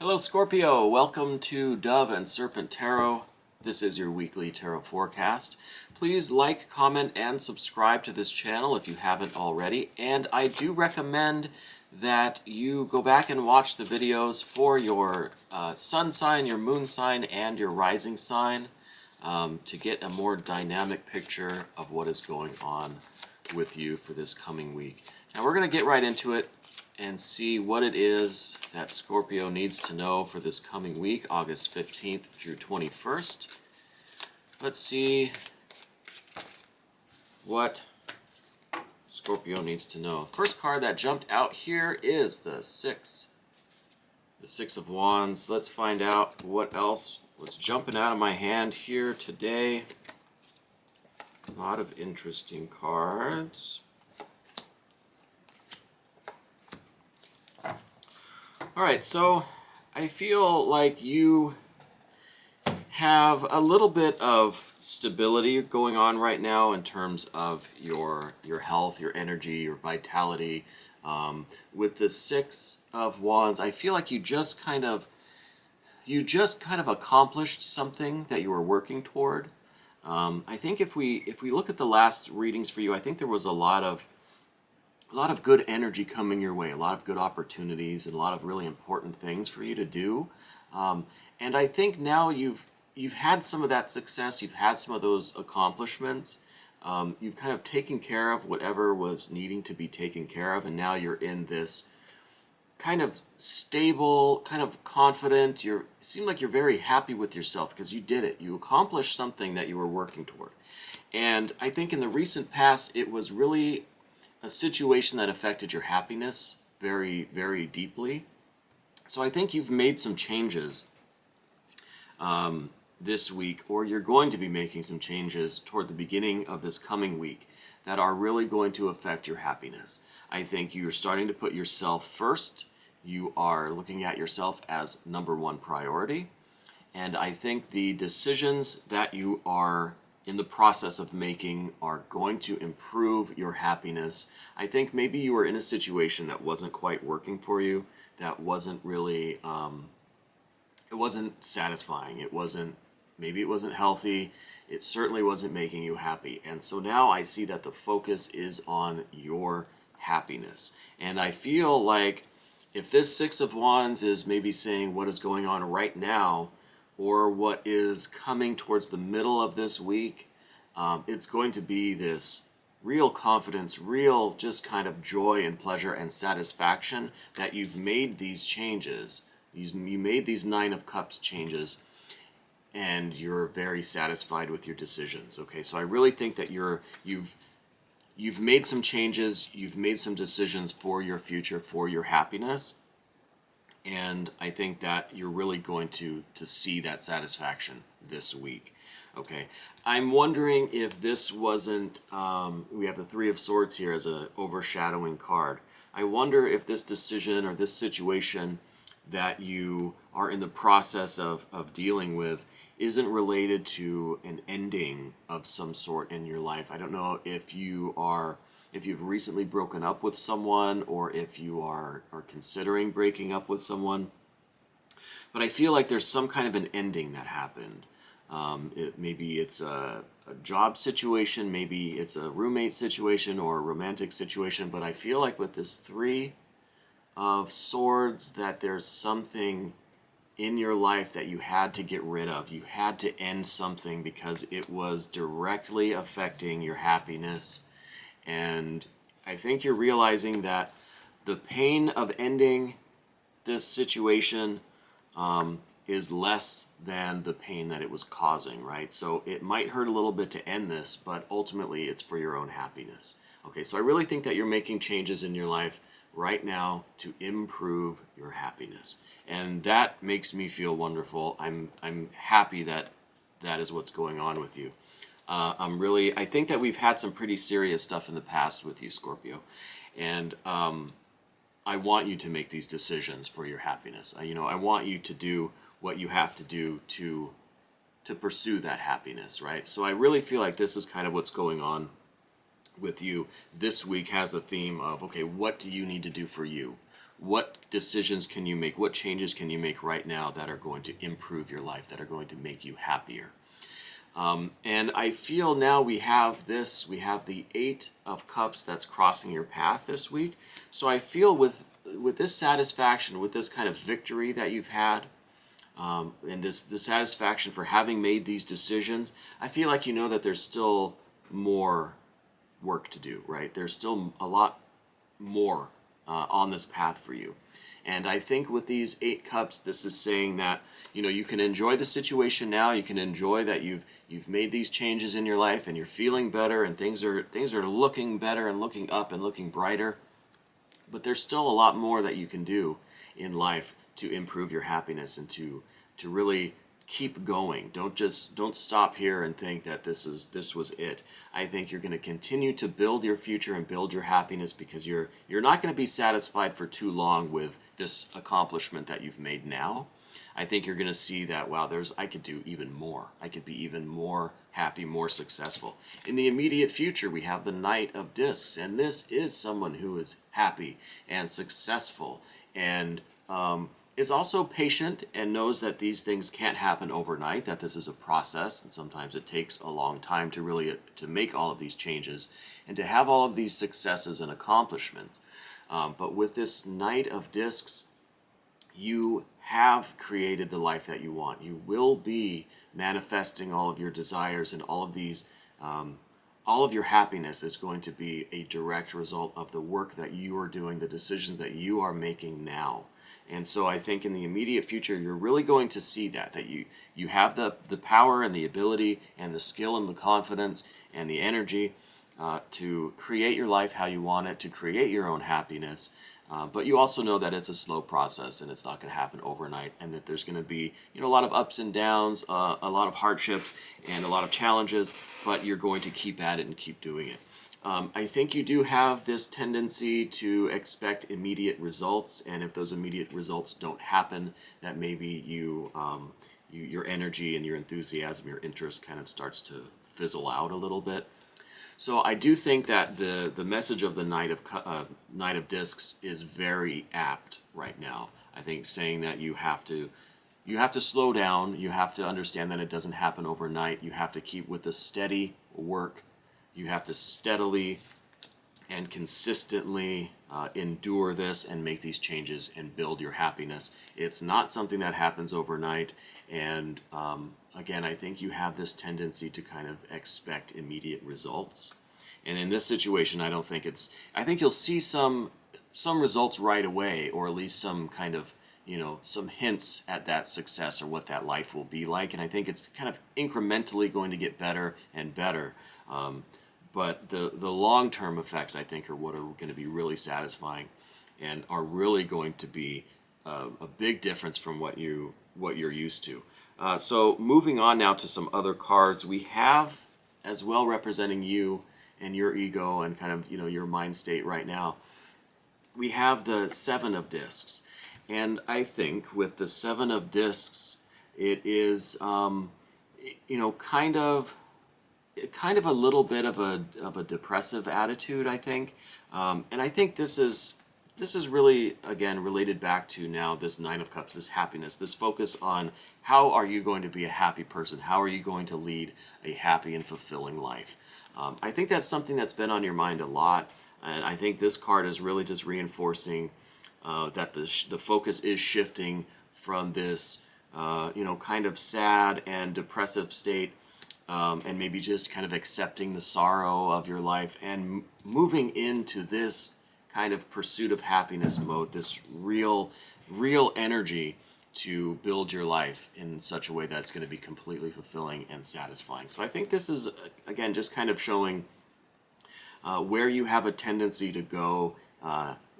Hello Scorpio, welcome to Dove and Serpent Tarot. This is your weekly tarot forecast. Please like, comment, and subscribe to this channel if you haven't already. And I do recommend that you go back and watch the videos for your sun sign, your moon sign, and your rising sign to get a more dynamic picture of what is going on with you for this coming week. Now we're going to get right into it and see what it is that Scorpio needs to know for this coming week, August 15th through 21st. Let's see what Scorpio needs to know. First card that jumped out here is the Six of Wands. Let's find out what else was jumping out of my hand here today. A lot of interesting cards. Alright, so I feel like you have a little bit of stability going on right now in terms of your health, your energy, your vitality. With the Six of Wands, I feel like you just kind of accomplished something that you were working toward. I think if we look at the last readings for you, I think there was a lot of good energy coming your way, a lot of good opportunities, and a lot of really important things for you to do. And I think now you've had some of that success, you've had some of those accomplishments, you've kind of taken care of whatever was needing to be taken care of, and now you're in this kind of stable, kind of confident, it seemed like you're very happy with yourself because you did it. You accomplished something that you were working toward. And I think in the recent past, it was really a situation that affected your happiness very, very deeply. So I think you've made some changes this week, or you're going to be making some changes toward the beginning of this coming week that are really going to affect your happiness. I think you're starting to put yourself first. You are looking at yourself as number one priority. And I think the decisions that you are in the process of making are going to improve your happiness. I think maybe you were in a situation that wasn't quite working for you, that wasn't really, it wasn't satisfying, maybe it wasn't healthy, it certainly wasn't making you happy. And so now I see that the focus is on your happiness. And I feel like if this Six of Wands is maybe saying what is going on right now, or what is coming towards the middle of this week, it's going to be this real confidence, real just kind of joy and pleasure and satisfaction that you've made these changes. You made these Nine of Cups changes, and you're very satisfied with your decisions. Okay, so I really think that you've made some changes, you've made some decisions for your future, for your happiness. And I think that you're really going to see that satisfaction this week. Okay, I'm wondering if this wasn't, we have the Three of Swords here as an overshadowing card. I wonder if this decision or this situation that you are in the process of dealing with isn't related to an ending of some sort in your life. I don't know if you've recently broken up with someone, or if you are considering breaking up with someone. But I feel like there's some kind of an ending that happened. Maybe it's a job situation, maybe it's a roommate situation or a romantic situation, but I feel like with this Three of Swords that there's something in your life that you had to get rid of. You had to end something because it was directly affecting your happiness. And I think you're realizing that the pain of ending this situation is less than the pain that it was causing, right? So it might hurt a little bit to end this, but ultimately it's for your own happiness. Okay, so I really think that you're making changes in your life right now to improve your happiness. And that makes me feel wonderful. I'm happy that that is what's going on with you. I think that we've had some pretty serious stuff in the past with you, Scorpio, and I want you to make these decisions for your happiness. I want you to do what you have to do to pursue that happiness, right? So I really feel like this is kind of what's going on with you this week. Has a theme of, okay, what do you need to do for you? what decisions can you make, what changes can you make right now that are going to improve your life, that are going to make you happier. And I feel now we have the Eight of Cups that's crossing your path this week. So I feel with this satisfaction, with this kind of victory that you've had, and the satisfaction for having made these decisions, I feel like you know that there's still more work to do, right? There's still a lot more on this path for you. And I think with these Eight Cups, this is saying that, you know, you can enjoy the situation now. You can enjoy that you've made these changes in your life and you're feeling better and things are looking better and looking up and looking brighter. But there's still a lot more that you can do in life to improve your happiness and to really keep going. Don't stop here and think that this was it. I think you're going to continue to build your future and build your happiness, because you're not going to be satisfied for too long with this accomplishment that you've made now. I think you're going to see that, wow, I could do even more. I could be even more happy, more successful. In the immediate future, we have the Knight of Discs, and this is someone who is happy and successful and is also patient and knows that these things can't happen overnight, that this is a process, and sometimes it takes a long time to make all of these changes and to have all of these successes and accomplishments. But with this Knight of Discs, you have created the life that you want. You will be manifesting all of your desires, and all of these, all of your happiness is going to be a direct result of the work that you are doing, the decisions that you are making now. And so I think in the immediate future, you're really going to see that you have the power and the ability and the skill and the confidence and the energy to create your life how you want it, to create your own happiness. But you also know that it's a slow process and it's not going to happen overnight, and that there's going to be, you know, a lot of ups and downs, a lot of hardships and a lot of challenges, but you're going to keep at it and keep doing it. I think you do have this tendency to expect immediate results, and if those immediate results don't happen, that maybe your energy and your enthusiasm, your interest kind of starts to fizzle out a little bit. So I do think that the message of the Knight of Discs is very apt right now. I think saying that you have to slow down, you have to understand that it doesn't happen overnight, you have to keep with the steady work, you have to steadily and consistently endure this and make these changes and build your happiness. It's not something that happens overnight, and again, I think you have this tendency to kind of expect immediate results. And in this situation, I think you'll see some results right away, or at least some kind of, you know, some hints at that success or what that life will be like. And I think it's kind of incrementally going to get better and better. But the long-term effects, I think, are what are going to be really satisfying and are really going to be a big difference from what you're used to. So moving on now to some other cards, we have as well representing you and your ego and kind of, you know, your mind state right now. We have the Seven of Discs, and I think with the Seven of Discs, it is, you know, kind of a little bit of a depressive attitude, I think, and I think this is really, again, related back to now this Nine of Cups, this happiness, this focus on how are you going to be a happy person, how are you going to lead a happy and fulfilling life. I think that's something that's been on your mind a lot, and I think this card is really just reinforcing that the focus is shifting from this, you know, kind of sad and depressive state, and maybe just kind of accepting the sorrow of your life and moving into this kind of pursuit of happiness mode, this real energy to build your life in such a way that's going to be completely fulfilling and satisfying. So I think this is, again, just kind of showing where you have a tendency to go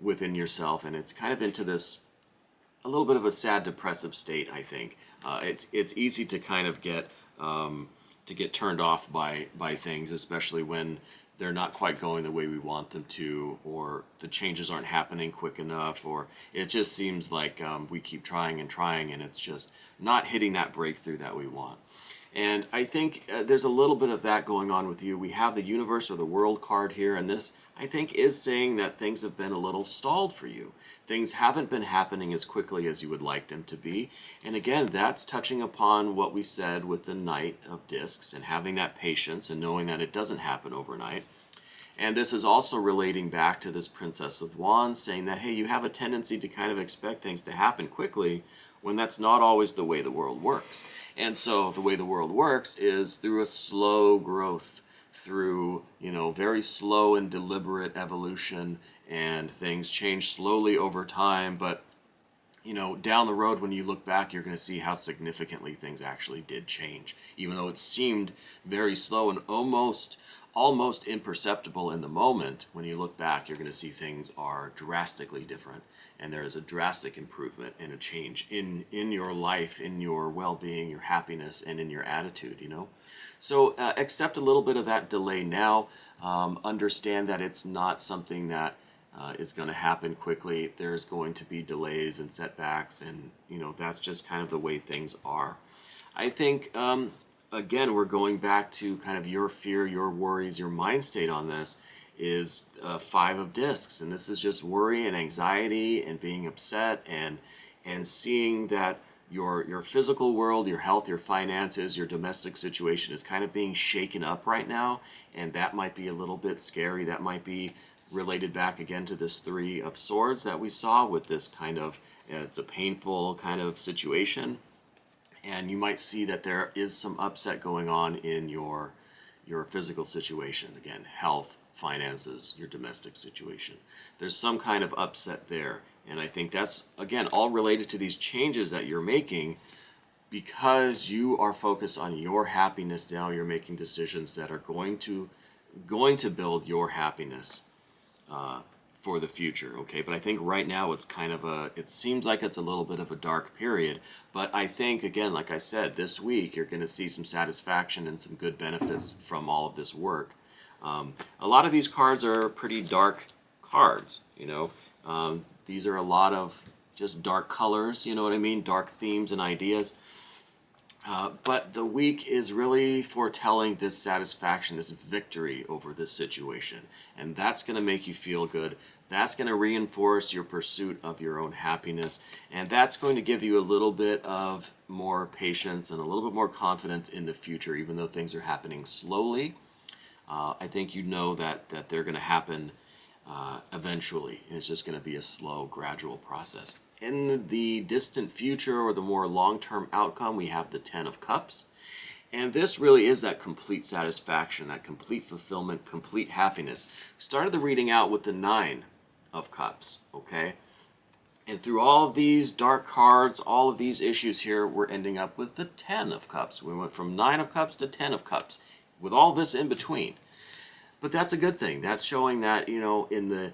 within yourself, and it's kind of into this a little bit of a sad, depressive state. I think it's easy to kind of get turned off by things, especially when they're not quite going the way we want them to, or the changes aren't happening quick enough, or it just seems like we keep trying and it's just not hitting that breakthrough that we want. And I think there's a little bit of that going on with you. We have the Universe or the World card here, and this, I think is saying that things have been a little stalled for you. Things haven't been happening as quickly as you would like them to be. And again, that's touching upon what we said with the Knight of Discs and having that patience and knowing that it doesn't happen overnight. And this is also relating back to this Princess of Wands, saying that, hey, you have a tendency to kind of expect things to happen quickly when that's not always the way the world works. And so the way the world works is through a slow growth, through, very slow and deliberate evolution, and things change slowly over time. But, down the road, when you look back, you're going to see how significantly things actually did change, even though it seemed very slow and almost imperceptible in the moment. When you look back, you're going to see things are drastically different, and there is a drastic improvement and a change in your life, in your well-being, your happiness, and in your attitude. So accept a little bit of that delay now. Understand that it's not something that is going to happen quickly. There's going to be delays and setbacks, and that's just kind of the way things are. I think again, we're going back to kind of your fear, your worries, your mind state on this is 5 of Discs. And this is just worry and anxiety and being upset and seeing that your physical world, your health, your finances, your domestic situation is kind of being shaken up right now. And that might be a little bit scary. That might be related back again to this 3 of Swords that we saw with this kind of, it's a painful kind of situation. And you might see that there is some upset going on in your physical situation. Again, health, finances, your domestic situation. There's some kind of upset there. And I think that's, again, all related to these changes that you're making because you are focused on your happiness now. You're making decisions that are going to build your happiness for the future, okay? But I think right now it's kind of it seems like it's a little bit of a dark period, but I think, again, like I said, this week you're going to see some satisfaction and some good benefits from all of this work. A lot of these cards are pretty dark cards, these are a lot of just dark colors, you know what I mean? Dark themes and ideas. But the week is really foretelling this satisfaction, this victory over this situation. And that's going to make you feel good. That's going to reinforce your pursuit of your own happiness. And that's going to give you a little bit of more patience and a little bit more confidence in the future, even though things are happening slowly. I think that they're going to happen eventually. And it's just going to be a slow, gradual process. In the distant future or the more long-term outcome, we have the 10 of Cups. And this really is that complete satisfaction, that complete fulfillment, complete happiness. We started the reading out with the 9 of Cups, okay? And through all of these dark cards, all of these issues here, we're ending up with the 10 of Cups. We went from 9 of Cups to 10 of Cups, with all this in between. But that's a good thing. That's showing that, in the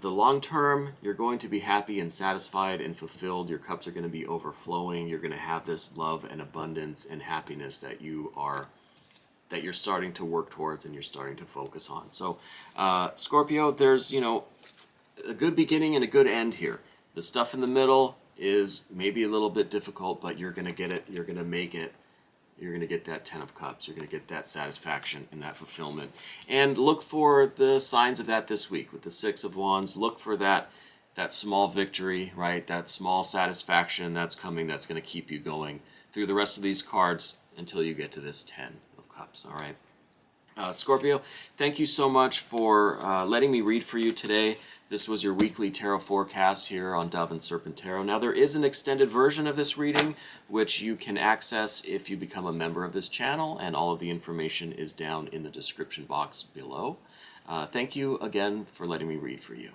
long term, you're going to be happy and satisfied and fulfilled. Your cups are going to be overflowing. You're going to have this love and abundance and happiness that you're starting to work towards and you're starting to focus on. So, Scorpio, there's, a good beginning and a good end here. The stuff in the middle is maybe a little bit difficult, but you're going to get it. You're going to make it. You're going to get that 10 of Cups. You're going to get that satisfaction and that fulfillment. And look for the signs of that this week with the 6 of Wands. Look for that small victory, right? That small satisfaction that's coming that's going to keep you going through the rest of these cards until you get to this 10 of Cups, all right? Scorpio, thank you so much for letting me read for you today. This was your weekly tarot forecast here on Dove and Serpent Tarot. Now, there is an extended version of this reading, which you can access if you become a member of this channel, and all of the information is down in the description box below. Thank you again for letting me read for you.